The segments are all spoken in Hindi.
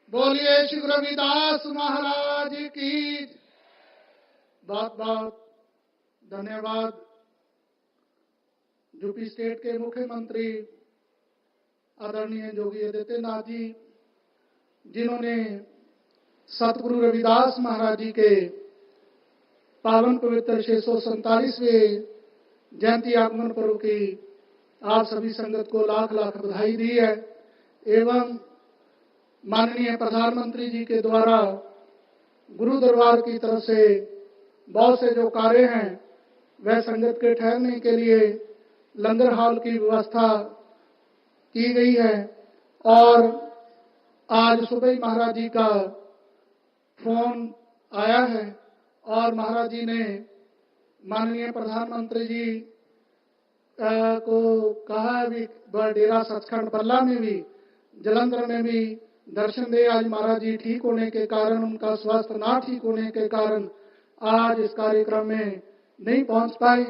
बोलिए श्री रविदास महाराज की। बहुत बहुत धन्यवाद यूपी स्टेट के मुख्यमंत्री आदरणीय योगी आदित्यनाथ जी, जिन्होंने सतगुरु रविदास महाराज जी के पावन पवित्र 647वें जयंती आगमन पर्व की आप सभी संगत को लाख लाख बधाई दी है। एवं माननीय प्रधानमंत्री जी के द्वारा गुरु दरबार की तरफ से बहुत से जो कार्य हैं वह संगत के ठहरने के लिए लंगर हॉल की व्यवस्था की गई है। और आज सुबह ही महाराज जी का फोन आया है और महाराज जी ने माननीय प्रधानमंत्री जी को कहा है भी डेरा सचखंड बल्ला में भी, जलंधर में भी दर्शन दे। आज महाराज जी ठीक होने के कारण, उनका स्वास्थ्य ना ठीक होने के कारण आज इस कार्यक्रम में नहीं पहुंच पाए।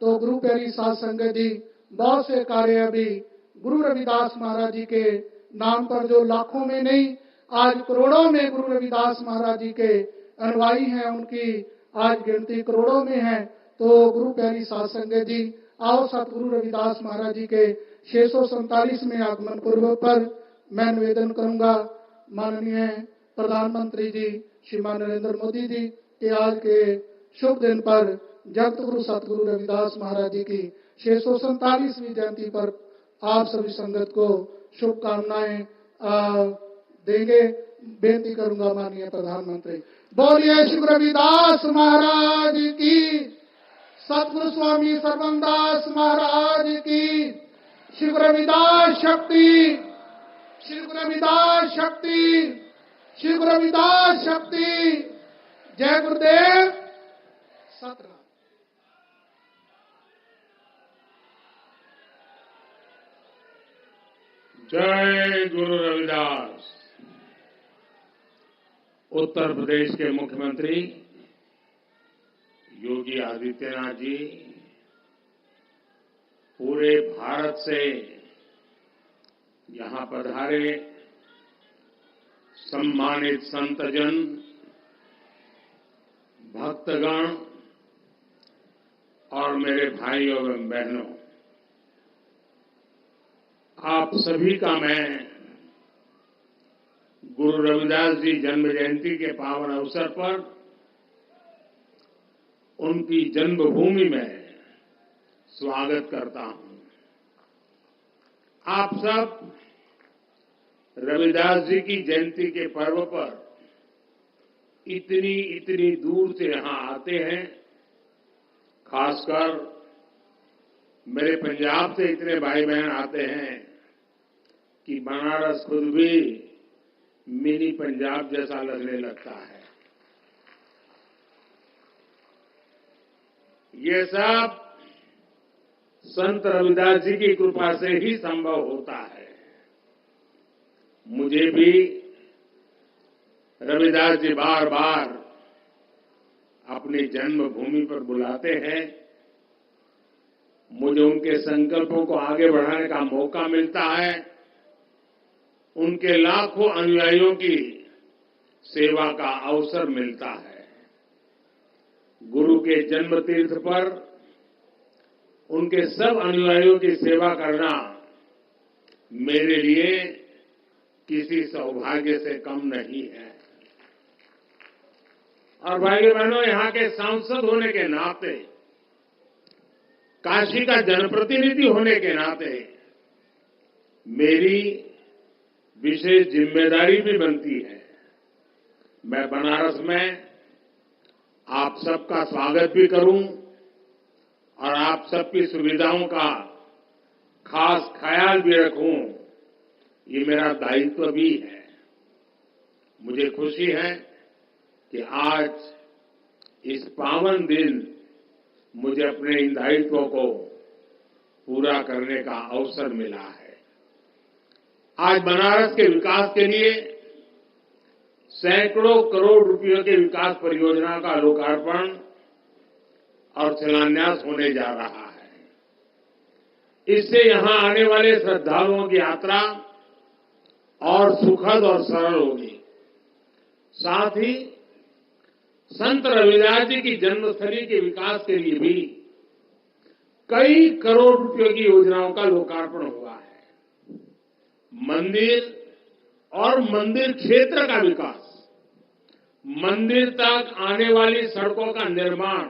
तो गुरु प्यारी साध संगत जी, बहुत से कार्य अभी गुरु रविदास महाराज जी के नाम पर, जो लाखों में नहीं आज करोड़ों में गुरु रविदास महाराज जी के अनुयायी हैं, उनकी आज गिनती करोड़ों में है। तो गुरु प्यारी साध संगत जी, आओ सतगुरु रविदास महाराज जी के 647वें आगमन पर्व पर मैं निवेदन करूंगा माननीय प्रधानमंत्री जी श्रीमान नरेंद्र मोदी जी के आज के शुभ दिन पर जगत गुरु सतगुरु रविदास महाराज जी की 647वीं जयंती पर आप सभी संगत को शुभकामनाएं देंगे। बेनती करूंगा माननीय प्रधानमंत्री, बोलिए श्री रविदास महाराज की, सतगुरु स्वामी सर्वदास महाराज की, श्री रविदास शक्ति, श्री रविदास शक्ति, श्री रविदास शक्ति। जय गुरुदेव। सतनाम। जय गुरु रविदास। उत्तर प्रदेश के मुख्यमंत्री योगी आदित्यनाथ जी, पूरे भारत से यहां पधारे सम्मानित संतजन, भक्तगण और मेरे भाइयों एवं बहनों, आप सभी का मैं गुरु रविदास जी जन्म जयंती के पावन अवसर पर उनकी जन्मभूमि में स्वागत करता हूं। आप सब रविदास जी की जयंती के पर्व पर इतनी दूर से यहां आते हैं। खासकर मेरे पंजाब से इतने भाई बहन आते हैं कि बनारस खुद भी मिनी पंजाब जैसा लगने लगता है। ये सब संत रविदास जी की कृपा से ही संभव होता है। मुझे भी रविदास जी बार बार अपनी जन्मभूमि पर बुलाते हैं। मुझे उनके संकल्पों को आगे बढ़ाने का मौका मिलता है। उनके लाखों अनुयायियों की सेवा का अवसर मिलता है। गुरु के जन्म तीर्थ पर उनके सब अनुयायियों की सेवा करना मेरे लिए किसी सौभाग्य से कम नहीं है। और भाइयों बहनों, यहां के सांसद होने के नाते, काशी का जनप्रतिनिधि होने के नाते मेरी विशेष जिम्मेदारी भी बनती है। मैं बनारस में आप सबका स्वागत भी करूं और आप सबकी सुविधाओं का खास ख्याल भी रखूं, ये मेरा दायित्व भी है। मुझे खुशी है कि आज इस पावन दिन मुझे अपने इन दायित्वों को पूरा करने का अवसर मिला है। आज बनारस के विकास के लिए सैकड़ों करोड़ रुपयों के विकास परियोजना का लोकार्पण और शिलान्यास होने जा रहा है। इससे यहां आने वाले श्रद्धालुओं की यात्रा और सुखद और सरल होगी। साथ ही संत रविदास जी की जन्मस्थली के विकास के लिए भी कई करोड़ रुपयों की योजनाओं का लोकार्पण हुआ है। मंदिर और मंदिर क्षेत्र का विकास, मंदिर तक आने वाली सड़कों का निर्माण,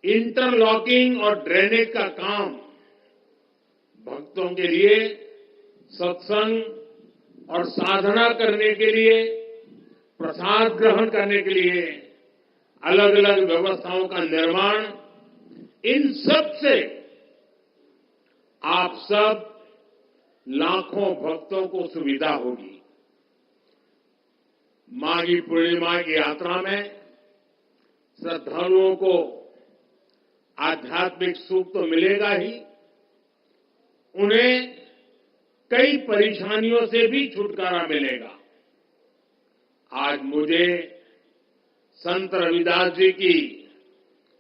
इंटरलॉकिंग और ड्रेनेज का काम, भक्तों के लिए सत्संग और साधना करने के लिए, प्रसाद ग्रहण करने के लिए अलग अलग व्यवस्थाओं का निर्माण, इन सब से आप सब लाखों भक्तों को सुविधा होगी। माघी पूर्णिमा की यात्रा में श्रद्धालुओं को आध्यात्मिक सुख तो मिलेगा ही, उन्हें कई परेशानियों से भी छुटकारा मिलेगा। आज मुझे संत रविदास जी की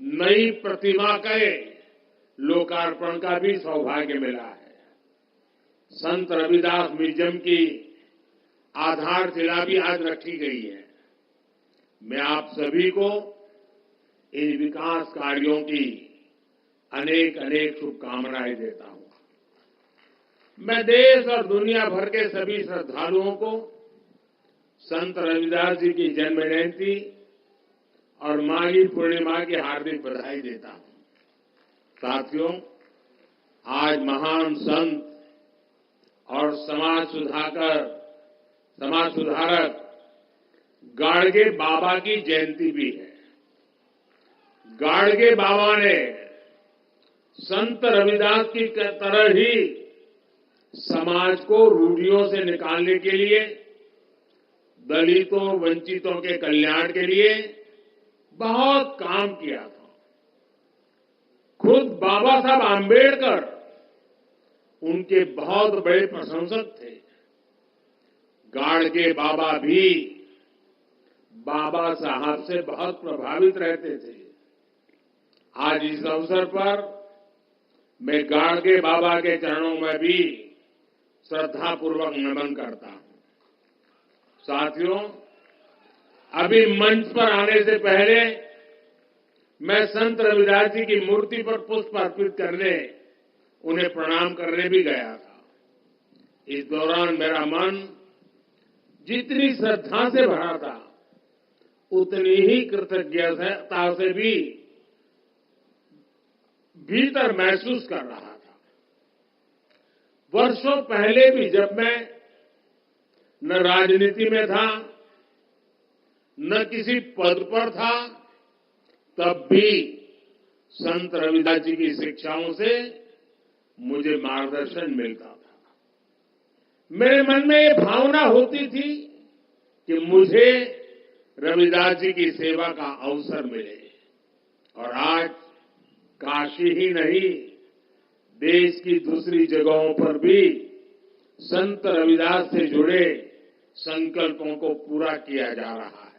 नई प्रतिमा के लोकार्पण का भी सौभाग्य मिला है। संत रविदास म्यूजियम की आधारशिला भी आज रखी गई है। मैं आप सभी को इन विकास कार्यों की अनेक अनेक शुभकामनाएं देता हूं। मैं देश और दुनिया भर के सभी श्रद्धालुओं को संत रविदास जी की जन्म जयंती और माघी पूर्णिमा की हार्दिक बधाई देता हूं। साथियों, आज महान संत और समाज सुधारक गाडगे बाबा की जयंती भी है। गाडगे बाबा ने संत रविदास की तरह ही समाज को रूढ़ियों से निकालने के लिए, दलितों वंचितों के कल्याण के लिए बहुत काम किया था। खुद बाबा साहब आम्बेडकर उनके बहुत बड़े प्रशंसक थे। गाडगे बाबा भी बाबा साहब से बहुत प्रभावित रहते थे। आज इस अवसर पर मैं गाडगे बाबा के चरणों में भी श्रद्धापूर्वक नमन करता हूं। साथियों, अभी मंच पर आने से पहले मैं संत रविदास जी की मूर्ति पर पुष्प अर्पित करने, उन्हें प्रणाम करने भी गया था। इस दौरान मेरा मन जितनी श्रद्धा से भरा था, उतनी ही कृतज्ञता से भी भीतर महसूस कर रहा था। वर्षों पहले भी जब मैं न राजनीति में था, न किसी पद पर था, तब भी संत रविदास जी की शिक्षाओं से मुझे मार्गदर्शन मिलता था। मेरे मन में ये भावना होती थी कि मुझे रविदास जी की सेवा का अवसर मिले। और आज काशी ही नहीं, देश की दूसरी जगहों पर भी संत रविदास से जुड़े संकल्पों को पूरा किया जा रहा है।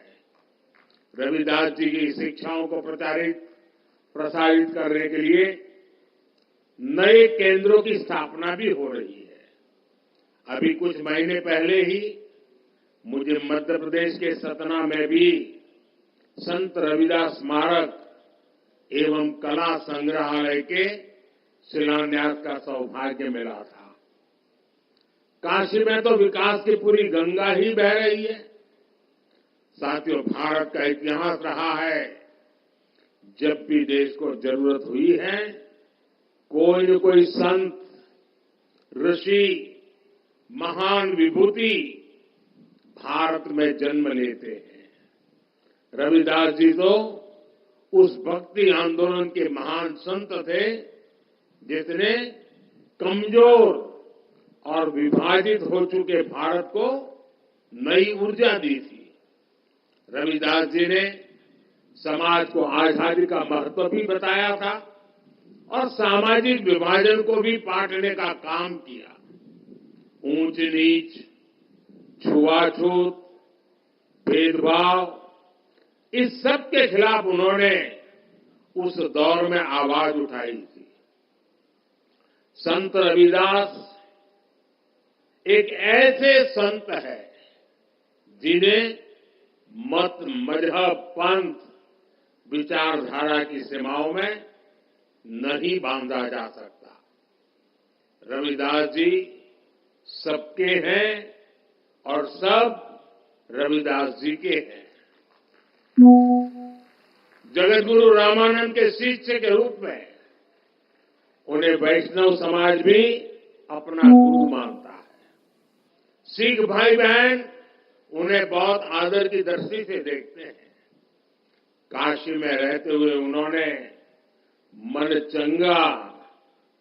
रविदास जी की शिक्षाओं को प्रसारित करने के लिए नए केंद्रों की स्थापना भी हो रही है। अभी कुछ महीने पहले ही मुझे मध्य प्रदेश के सतना में भी संत रविदास स्मारक एवं कला संग्रहालय के शिलान्यास का सौभाग्य मिला था। काशी में तो विकास की पूरी गंगा ही बह रही है। साथियों, भारत का इतिहास रहा है, जब भी देश को जरूरत हुई है, कोई न कोई संत, ऋषि, महान विभूति भारत में जन्म लेते हैं। रविदास जी तो उस भक्ति आंदोलन के महान संत थे, जिसने कमजोर और विभाजित हो चुके भारत को नई ऊर्जा दी थी। रविदास जी ने समाज को आजादी का महत्व भी बताया था और सामाजिक विभाजन को भी पाटने का काम किया। ऊंच नीच, छुआछूत, भेदभाव, इस सब के खिलाफ उन्होंने उस दौर में आवाज उठाई थी। संत रविदास एक ऐसे संत है जिन्हें मत, मजहब, पंथ, विचारधारा की सीमाओं में नहीं बांधा जा सकता। रविदास जी सबके हैं और सब रविदास जी के हैं। जगत गुरु रामानंद के शिष्य के रूप में उन्हें वैष्णव समाज भी अपना गुरु मानता है। सिख भाई बहन उन्हें बहुत आदर की दृष्टि से देखते हैं। काशी में रहते हुए उन्होंने मन चंगा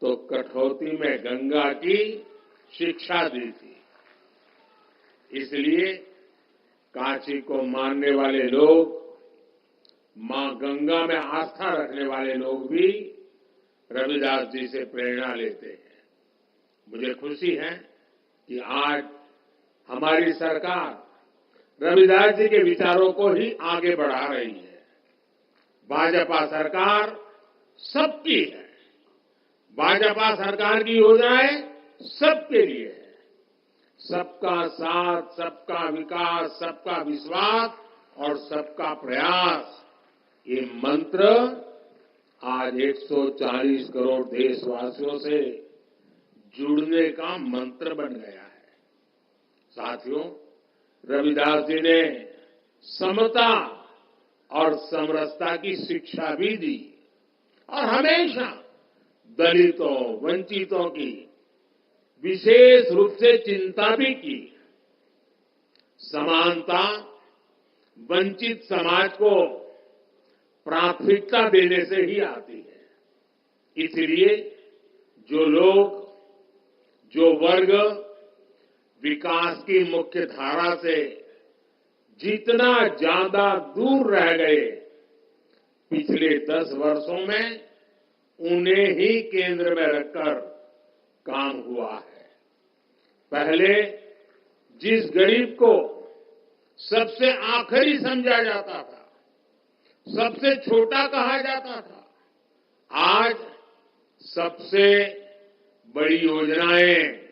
तो कठौती में गंगा की शिक्षा दी थी। इसलिए काशी को मानने वाले लोग, मां गंगा में आस्था रखने वाले लोग भी रविदास जी से प्रेरणा लेते हैं। मुझे खुशी है कि आज हमारी सरकार रविदास जी के विचारों को ही आगे बढ़ा रही है। भाजपा सरकार सबकी है। भाजपा सरकार की योजनाएं सबके लिए है। सबका साथ, सबका विकास, सबका विश्वास और सबका प्रयास, ये मंत्र आज 140 करोड़ देशवासियों से जुड़ने का मंत्र बन गया है। साथियों, रविदास जी ने समता और समरसता की शिक्षा भी दी और हमेशा दलितों, वंचितों की विशेष रूप से चिंता भी की। समानता वंचित समाज को प्राथमिकता देने से ही आती है। इसलिए जो लोग, जो वर्ग विकास की मुख्य धारा से जितना ज्यादा दूर रह गए, पिछले 10 वर्षों में उन्हें ही केंद्र में रखकर काम हुआ है। पहले जिस गरीब को सबसे आखिरी समझा जाता था, सबसे छोटा कहा जाता था, आज सबसे बड़ी योजनाएं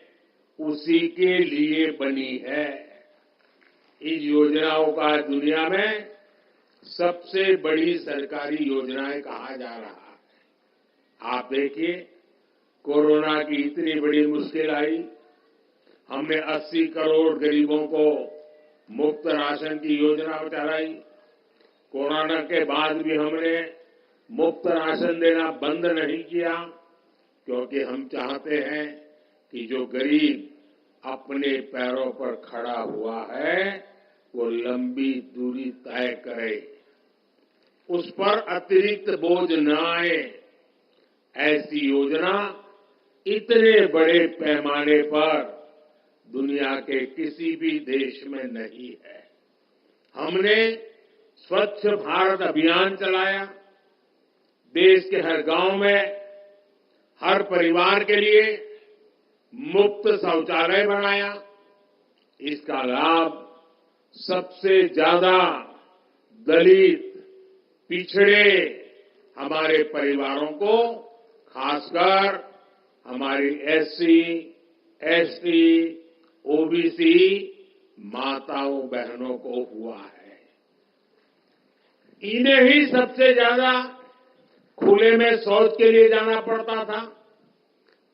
उसी के लिए बनी है। इन योजनाओं का दुनिया में सबसे बड़ी सरकारी योजनाएं कहा जा रहा है। आप देखिए, कोरोना की इतनी बड़ी मुश्किल आई, हमने 80 करोड़ गरीबों को मुफ्त राशन की योजना चलाई। कोरोना के बाद भी हमने मुफ्त राशन देना बंद नहीं किया, क्योंकि हम चाहते हैं कि जो गरीब अपने पैरों पर खड़ा हुआ है वो लंबी दूरी तय करे, उस पर अतिरिक्त बोझ न आए। ऐसी योजना इतने बड़े पैमाने पर दुनिया के किसी भी देश में नहीं है। हमने स्वच्छ भारत अभियान चलाया। देश के हर गांव में हर परिवार के लिए मुफ्त शौचालय बनाया। इसका लाभ सबसे ज्यादा दलित, पिछड़े हमारे परिवारों को, खासकर हमारी एससी, एसटी, ओबीसी माताओं बहनों को हुआ है। इन्हें ही सबसे ज्यादा खुले में शौच के लिए जाना पड़ता था,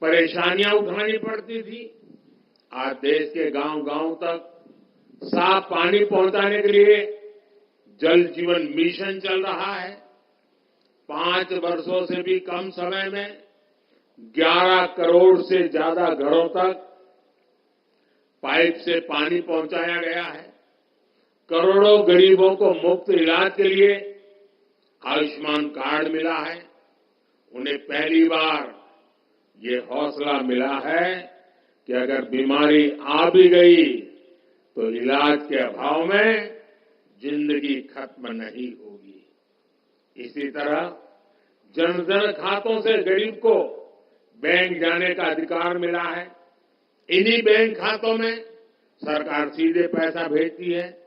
परेशानियां उठानी पड़ती थी। आज देश के गांव-गांव तक साफ पानी पहुंचाने के लिए जल जीवन मिशन चल रहा है। 5 वर्षों से भी कम समय में 11 करोड़ से ज्यादा घरों तक पाइप से पानी पहुंचाया गया है। करोड़ों गरीबों को मुफ्त इलाज के लिए आयुष्मान कार्ड मिला है। उन्हें पहली बार ये हौसला मिला है कि अगर बीमारी आ भी गई तो इलाज के अभाव में जिंदगी खत्म नहीं होगी। इसी तरह जन-धन खातों से गरीब को बैंक जाने का अधिकार मिला है। इन्हीं बैंक खातों में सरकार सीधे पैसा भेजती है।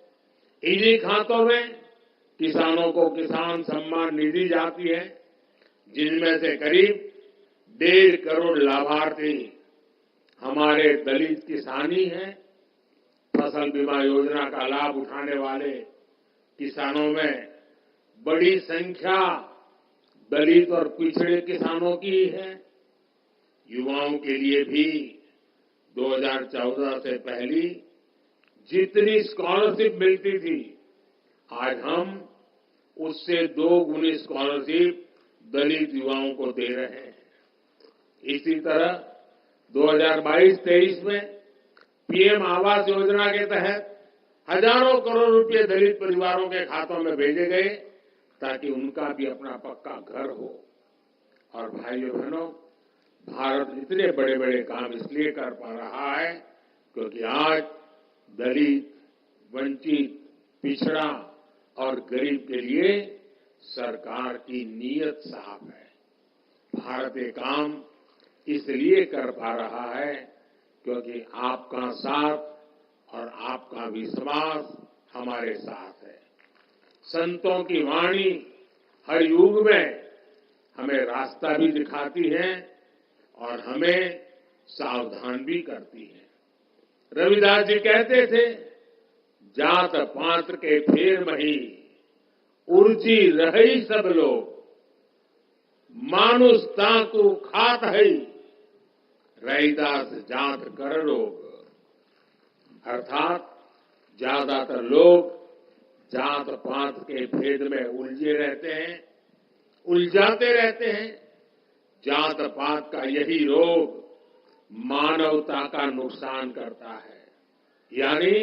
इन्हीं खातों में किसानों को किसान सम्मान निधि जाती है, जिनमें से करीब 1.5 करोड़ लाभार्थी हमारे दलित किसान ही हैं। फसल बीमा योजना का लाभ उठाने वाले किसानों में बड़ी संख्या दलित और पिछड़े किसानों की है। युवाओं के लिए भी 2014 से पहली जितनी स्कॉलरशिप मिलती थी, आज हम उससे 2 गुनी स्कॉलरशिप दलित युवाओं को दे रहे हैं। इसी तरह 2022-23 में पीएम आवास योजना के तहत हजारों करोड़ रुपए दलित परिवारों के खातों में भेजे गए ताकि उनका भी अपना पक्का घर हो। और भाइयों बहनों, भारत इतने बड़े बड़े काम इसलिए कर पा रहा है क्योंकि आज दलित, वंचित, पिछड़ा और गरीब के लिए सरकार की नीयत साफ है। भारत ये काम इसलिए कर पा रहा है क्योंकि आपका साथ और आपका विश्वास हमारे साथ है। संतों की वाणी हर युग में हमें रास्ता भी दिखाती है और हमें सावधान भी करती है। रविदास जी कहते थे, जात पात के फेर मही उर्जी रही सब लोग, मानुष ताकू खात है रविदास जात कर लोग। अर्थात ज्यादातर लोग जात पात के भेद में उलझे रहते हैं, उलझाते रहते हैं। जात पात का यही रोग मानवता का नुकसान करता है। यानी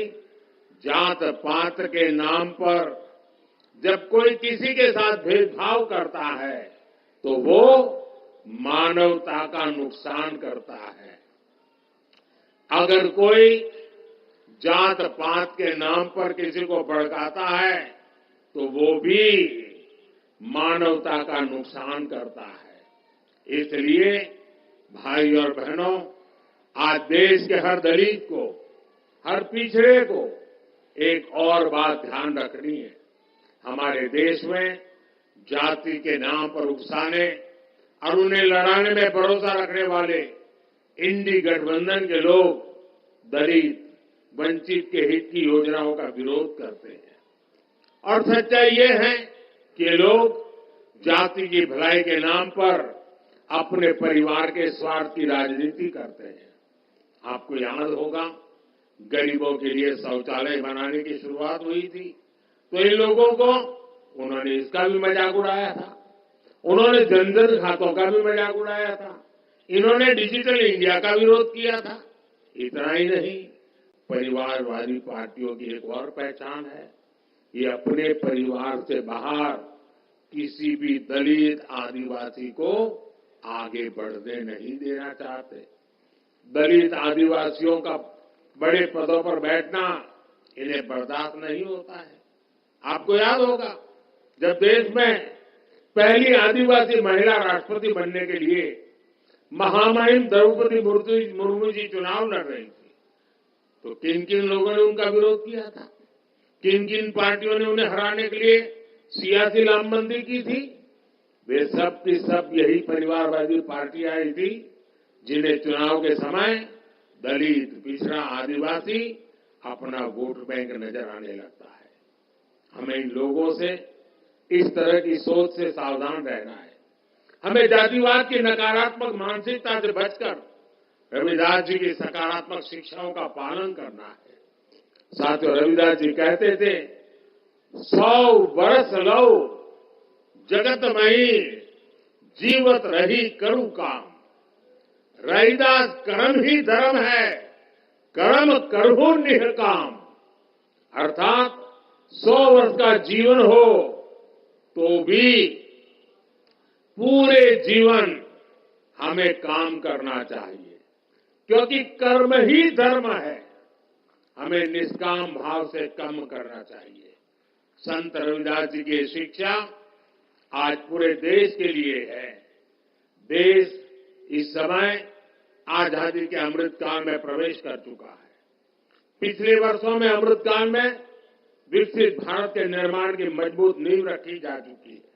जात पात के नाम पर जब कोई किसी के साथ भेदभाव करता है तो वो मानवता का नुकसान करता है। अगर कोई जात पात के नाम पर किसी को भड़काता है तो वो भी मानवता का नुकसान करता है। इसलिए भाई और बहनों, आज देश के हर दलित को, हर पिछड़े को एक और बात ध्यान रखनी है। हमारे देश में जाति के नाम पर उकसाने और उन्हें लड़ाने में भरोसा रखने वाले इंडी गठबंधन के लोग दलित, वंचित के हित की योजनाओं का विरोध करते हैं। और सच्चाई ये है कि ये लोग जाति की भलाई के नाम पर अपने परिवार के स्वार्थ की राजनीति करते हैं। आपको याद होगा, गरीबों के लिए शौचालय बनाने की शुरुआत हुई थी तो इन लोगों को उन्होंने इसका भी मजाक उड़ाया था। उन्होंने जनधन खातों का भी मजाक उड़ाया था। इन्होंने डिजिटल इंडिया का विरोध किया था। इतना ही नहीं, परिवारवादी पार्टियों की एक और पहचान है, ये अपने परिवार से बाहर किसी भी दलित, आदिवासी को आगे बढ़ने नहीं देना चाहते। दलित, आदिवासियों का बड़े पदों पर बैठना इन्हें बर्दाश्त नहीं होता है। आपको याद होगा, जब देश में पहली आदिवासी महिला राष्ट्रपति बनने के लिए महामहिम द्रौपदी मुर्मू जी चुनाव लड़ रही थी तो किन किन लोगों ने उनका विरोध किया था, किन किन पार्टियों ने उन्हें हराने के लिए सियासी लामबंदी की थी। वे सब की सब यही परिवारवादी पार्टियां आई थी जिन्हें चुनाव के समय दलित, पिछड़ा, आदिवासी अपना वोट बैंक नजर आने लगता है। हमें इन लोगों से, इस तरह की सोच से सावधान रहना है। हमें जातिवाद की नकारात्मक मानसिकता से बचकर रविदास जी की सकारात्मक शिक्षाओं का पालन करना है। साथियों, रविदास जी कहते थे, 100 बरस लो जगत मई जीवत रही करू काम। रविदास कर्म ही धर्म है, कर्म करहु निष्काम। अर्थात 100 वर्ष का जीवन हो तो भी पूरे जीवन हमें काम करना चाहिए, क्योंकि कर्म ही धर्म है। हमें निष्काम भाव से कर्म करना चाहिए। संत रविदास जी की शिक्षा आज पूरे देश के लिए है। देश इस समय आजादी के अमृतकाल में प्रवेश कर चुका है। पिछले वर्षों में अमृतकाल में विकसित भारत के निर्माण की मजबूत नींव रखी जा चुकी है।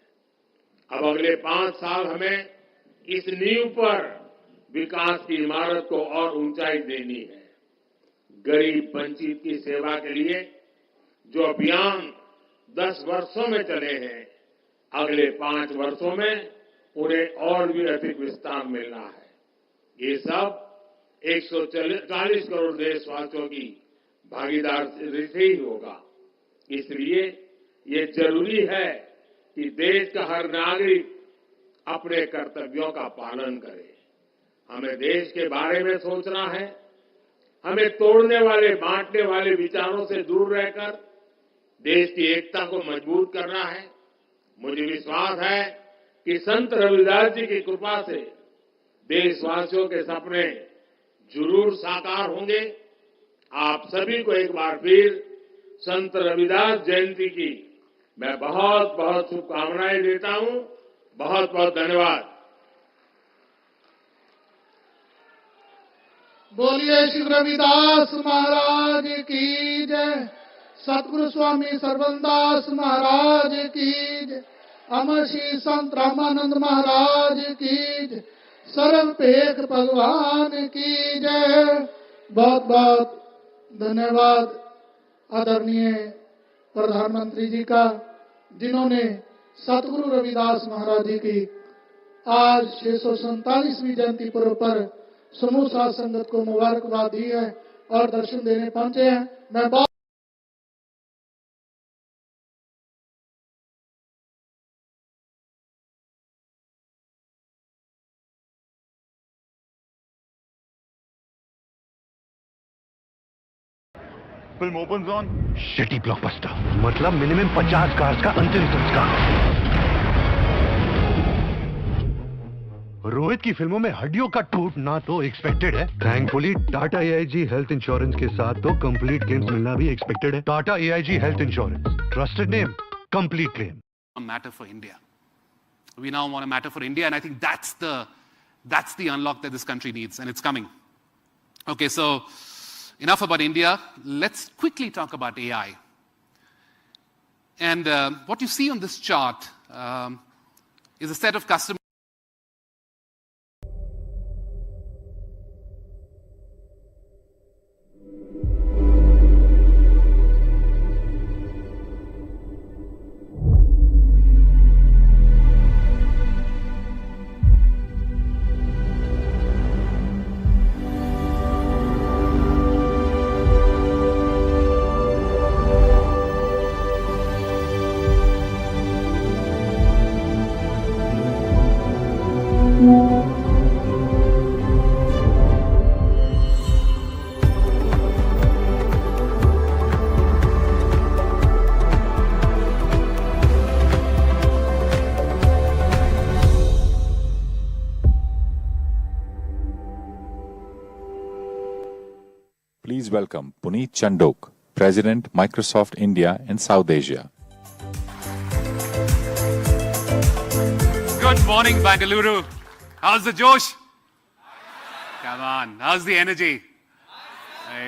अब अगले 5 साल हमें इस नींव पर विकास की इमारत को और ऊंचाई देनी है। गरीब वंचित की सेवा के लिए जो अभियान 10 वर्षों में चले हैं, अगले 5 वर्षों में उन्हें और भी अधिक विस्तार मिलना है। ये सब 140 करोड़ देशवासियों की भागीदारी से ही होगा। इसलिए ये जरूरी है कि देश का हर नागरिक अपने कर्तव्यों का पालन करे। हमें देश के बारे में सोचना है। हमें तोड़ने वाले, बांटने वाले विचारों से दूर रहकर देश की एकता को मजबूत करना है। मुझे विश्वास है कि संत रविदास जी की कृपा से देशवासियों के सपने जरूर साकार होंगे। आप सभी को एक बार फिर संत रविदास जयंती की मैं बहुत बहुत शुभकामनाएं देता हूं। बहुत बहुत धन्यवाद। बोलिए श्री रविदास महाराज की जय। सतगुरु स्वामी सर्वदास महाराज की जय। अमर श्री संत रामानंद महाराज की जय। सर्वपेख भगवान की जय। बहुत बहुत धन्यवाद आदरणीय प्रधानमंत्री जी का, जिन्होंने सतगुरु रविदास महाराज जी की आज 647वीं जयंती पर्व पर समूह साध संगत को मुबारकबाद दी है और दर्शन देने पहुंचे हैं। मैं बहुत Film opens on shitty blockbuster. मतलब मिनिमम 50 कार्स का अंतिम संस्कार। रोहित की फिल्मों में हड्डियों का टूटना तो एक्सपेक्टेड है। Thankfully Tata AIG health insurance के साथ तो कंप्लीट क्लेम्स मिलना भी एक्सपेक्टेड है। Tata AIG health insurance, trusted name, complete claim. Matter for India. We now want a matter for India, and I think that's the unlock that this country needs, and it's coming. Okay, so enough about India. Let's quickly talk about AI. And what you see on this chart is a set of customers. Please welcome Puneet Chandok, President, Microsoft India and South Asia. Good morning, Bengaluru. How's the Josh? Come on, how's the energy?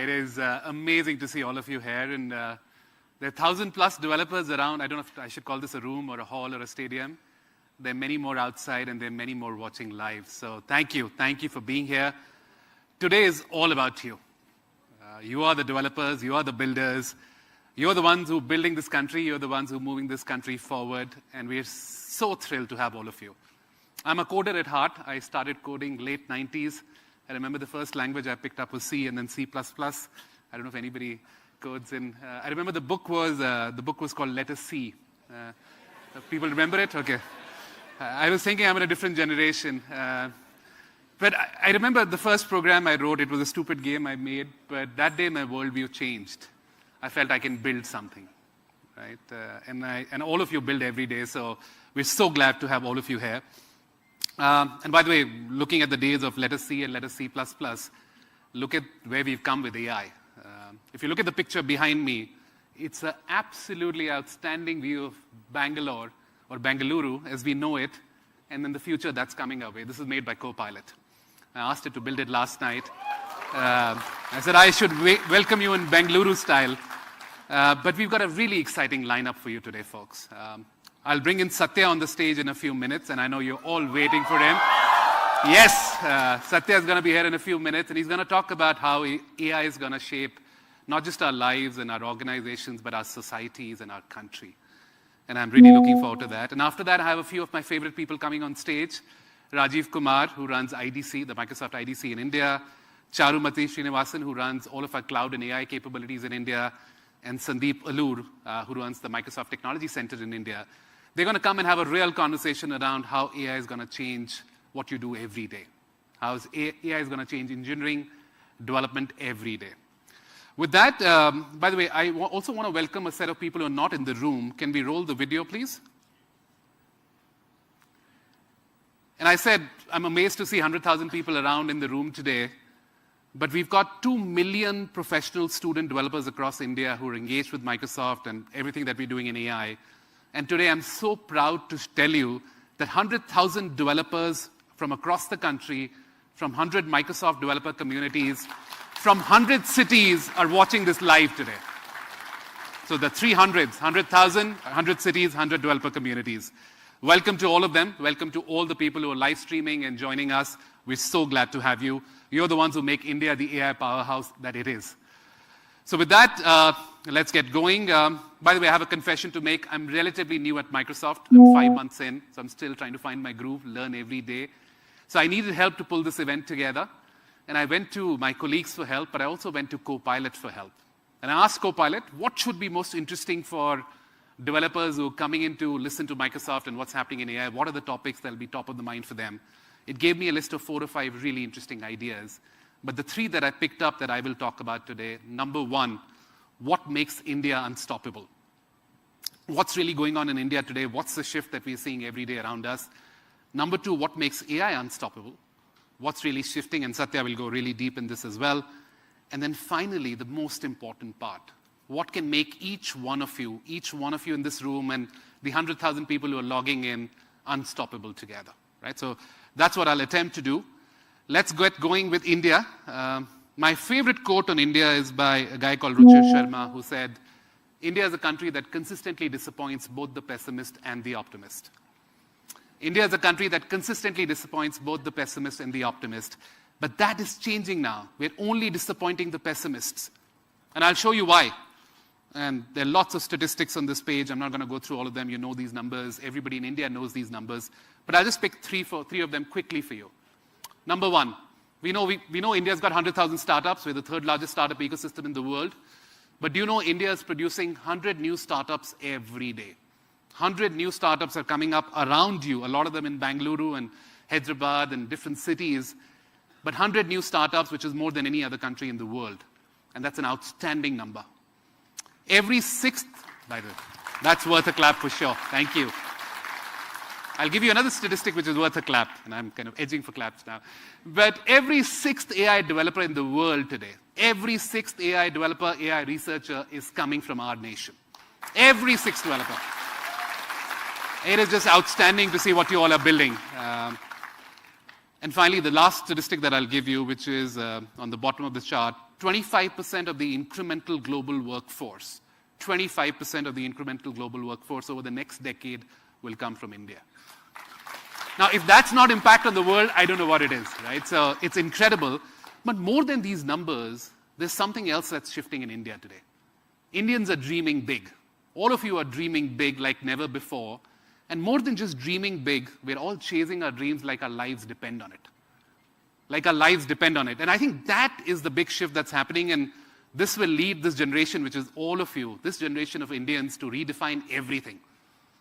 It is amazing to see all of you here, and there are 1,000+ developers around. I don't know if I should call this a room or a hall or a stadium. There are many more outside, and there are many more watching live. So thank you for being here. Today is all about you. You are the developers, you are the builders, you're the ones who are building this country, you're the ones who are moving this country forward, and we're so thrilled to have all of you. I'm a coder at heart. I started coding late 90s. I remember the first language I picked up was C and then C++. I don't know if anybody codes in. I remember the book was called Letter C. People remember it? Okay. I was thinking I'm in a different generation. But I remember the first program I wrote. It was a stupid game I made, but that day my worldview changed. I felt I can build something, right? And all of you build every day, so we're so glad to have all of you here. And by the way, looking at the days of Letter C and Letter C++, look at where we've come with AI. If you look at the picture behind me, it's an absolutely outstanding view of Bangalore, or Bengaluru as we know it, and in the future that's coming our way. This is made by Copilot. I asked it to build it last night. I said I should welcome you in Bengaluru style. But we've got a really exciting lineup for you today, folks. I'll bring in Satya on the stage in a few minutes, and I know you're all waiting for him. Yes, Satya is going to be here in a few minutes, and he's going to talk about how AI is going to shape not just our lives and our organizations, but our societies and our country. And I'm really looking forward to that. And after that, I have a few of my favorite people coming on stage. Rajiv Kumar, who runs IDC, the Microsoft IDC in India. Charumati Srinivasan, who runs all of our cloud and AI capabilities in India. And Sandeep Allur, who runs the Microsoft Technology Center in India. They're going to come and have a real conversation around how AI is going to change what you do every day. How AI is going to change engineering development every day. With that, by the way, I also want to welcome a set of people who are not in the room. Can we roll the video, please? And I said, I'm amazed to see 100,000 people around in the room today. But we've got 2 million professional student developers across India who are engaged with Microsoft and everything that we're doing in AI. And today, I'm so proud to tell you that 100,000 developers from across the country, from 100 Microsoft developer communities, from 100 cities are watching this live today. So the 300s, 100,000, 100 cities, 100 developer communities. Welcome to all of them. Welcome to all the people who are live streaming and joining us. We're so glad to have you. You're the ones who make India the AI powerhouse that it is. So with that, let's get going. By the way, I have a confession to make. I'm relatively new at Microsoft. I'm 5 months in, so I'm still trying to find my groove, learn every day. So I needed help to pull this event together. And I went to my colleagues for help, but I also went to Copilot for help. And I asked Copilot, what should be most interesting for developers who are coming in to listen to Microsoft and what's happening in AI? What are the topics that will be top of the mind for them? It gave me a list of 4 or 5 really interesting ideas. But the 3 that I picked up that I will talk about today, number 1, what makes India unstoppable? What's really going on in India today? What's the shift that we're seeing every day around us? Number 2, what makes AI unstoppable? What's really shifting? And Satya will go really deep in this as well. And then finally, the most important part, what can make each one of you in this room and the 100,000 people who are logging in unstoppable together, right? So that's what I'll attempt to do. Let's get going with India. My favorite quote on India is by a guy called Ruchir Sharma, who said, India is a country that consistently disappoints both the pessimist and the optimist. India is a country that consistently disappoints both the pessimist and the optimist. But that is changing now. We're only disappointing the pessimists. And I'll show you why. And there are lots of statistics on this page. I'm not going to go through all of them. You know these numbers. Everybody in India knows these numbers. But I'll just pick three of them quickly for you. Number 1, we know India's got 100,000 startups. We're the 3rd largest startup ecosystem in the world. But do you know India is producing 100 new startups every day? 100 new startups are coming up around you, a lot of them in Bangalore and Hyderabad and different cities. But 100 new startups, which is more than any other country in the world. And that's an outstanding number. Every 6th, by the way, that's worth a clap for sure. Thank you. I'll give you another statistic which is worth a clap, and I'm kind of edging for claps now. But every 6th AI developer in the world today, every 6th AI developer, AI researcher is coming from our nation. Every 6th developer. It is just outstanding to see what you all are building. And finally, the last statistic that I'll give you, which is on the bottom of this chart, 25% of the incremental global workforce, 25% of the incremental global workforce over the next decade will come from India. Now, if that's not impact on the world, I don't know what it is, right? So it's incredible. But more than these numbers, there's something else that's shifting in India today. Indians are dreaming big. All of you are dreaming big like never before. And more than just dreaming big, we're all chasing our dreams like our lives depend on it. Like our lives depend on it. And I think that is the big shift that's happening. And this will lead this generation, which is all of you, this generation of Indians, to redefine everything.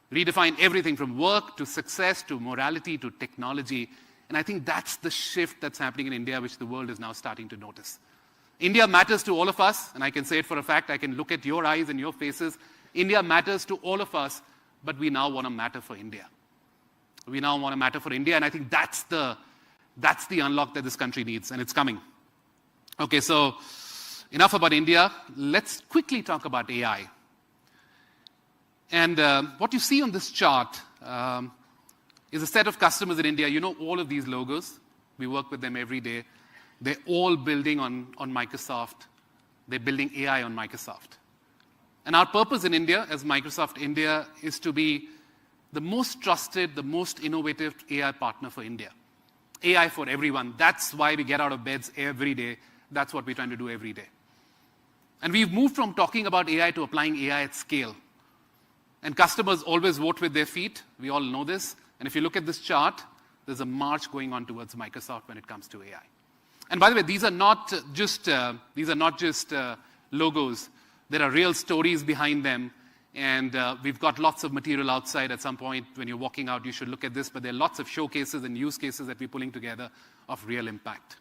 Redefine everything from work to success to morality to technology. And I think that's the shift that's happening in India, which the world is now starting to notice. India matters to all of us. And I can say it for a fact. I can look at your eyes and your faces. India matters to all of us. But we now want to matter for India. We now want to matter for India, and I think that's the unlock that this country needs, and it's coming. Okay, so enough about India. Let's quickly talk about AI. And what you see on this chart is a set of customers in India. You know all of these logos. We work with them every day. They're all building on Microsoft. They're building AI on Microsoft. And our purpose in India, as Microsoft India, is to be the most trusted, the most innovative AI partner for India. AI for everyone. That's why we get out of beds every day. That's what we're trying to do every day. And we've moved from talking about AI to applying AI at scale. And customers always vote with their feet. We all know this. And if you look at this chart, there's a march going on towards Microsoft when it comes to AI. And by the way, these are not just logos. There are real stories behind them. And we've got lots of material outside. At some point, when you're walking out, you should look at this. But there are lots of showcases and use cases that we're pulling together of real impact.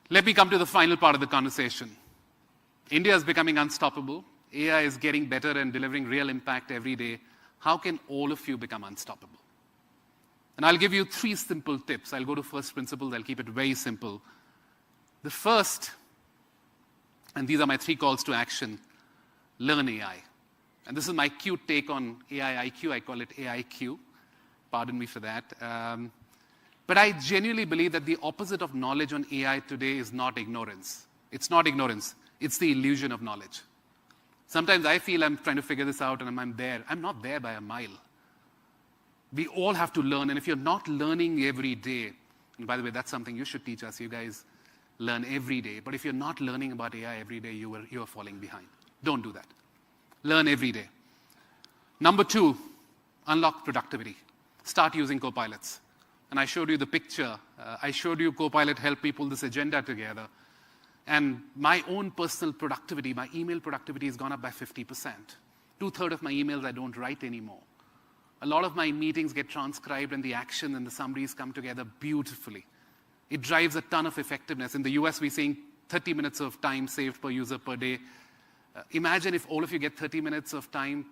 Let me come to the final part of the conversation. India is becoming unstoppable. AI is getting better and delivering real impact every day. How can all of you become unstoppable? And I'll give you 3 simple tips. I'll go to first principles. I'll keep it very simple. The first, and these are my 3 calls to action, learn AI. And this is my cute take on AI IQ. I call it AIQ. Pardon me for that. But I genuinely believe that the opposite of knowledge on AI today is not ignorance. It's not ignorance. It's the illusion of knowledge. Sometimes I feel I'm trying to figure this out and I'm there. I'm not there by a mile. We all have to learn. And if you're not learning every day, and by the way, that's something you should teach us. You guys learn every day. But if you're not learning about AI every day, you are falling behind. Don't do that. Learn every day. Number 2, unlock productivity. Start using copilots. And I showed you the picture. I showed you Copilot help me pull this agenda together. And my own personal productivity, my email productivity has gone up by 50%. 2/3 of my emails I don't write anymore. A lot of my meetings get transcribed and the action and the summaries come together beautifully. It drives a ton of effectiveness. In the US, we're seeing 30 minutes of time saved per user per day. Imagine if all of you get 30 minutes of time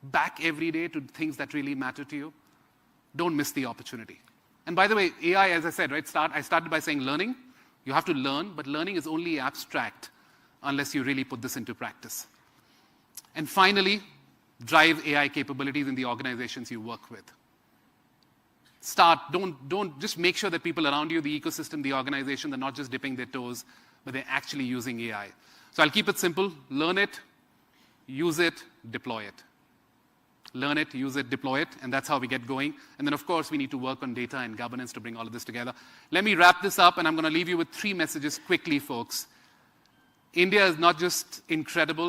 back every day to things that really matter to you. Don't miss the opportunity. And by the way, AI, as I said, right, I started by saying learning. You have to learn, but learning is only abstract unless you really put this into practice. And finally, drive AI capabilities in the organizations you work with. Don't just make sure that people around you, the ecosystem, the organization, they're not just dipping their toes, but they're actually using AI. So I'll keep it simple. Learn it, use it, deploy it. Learn it, use it, deploy it, and that's how we get going. And then, of course, we need to work on data and governance to bring all of this together. Let me wrap this up, and I'm going to leave you with 3 messages quickly, folks. India is not just incredible.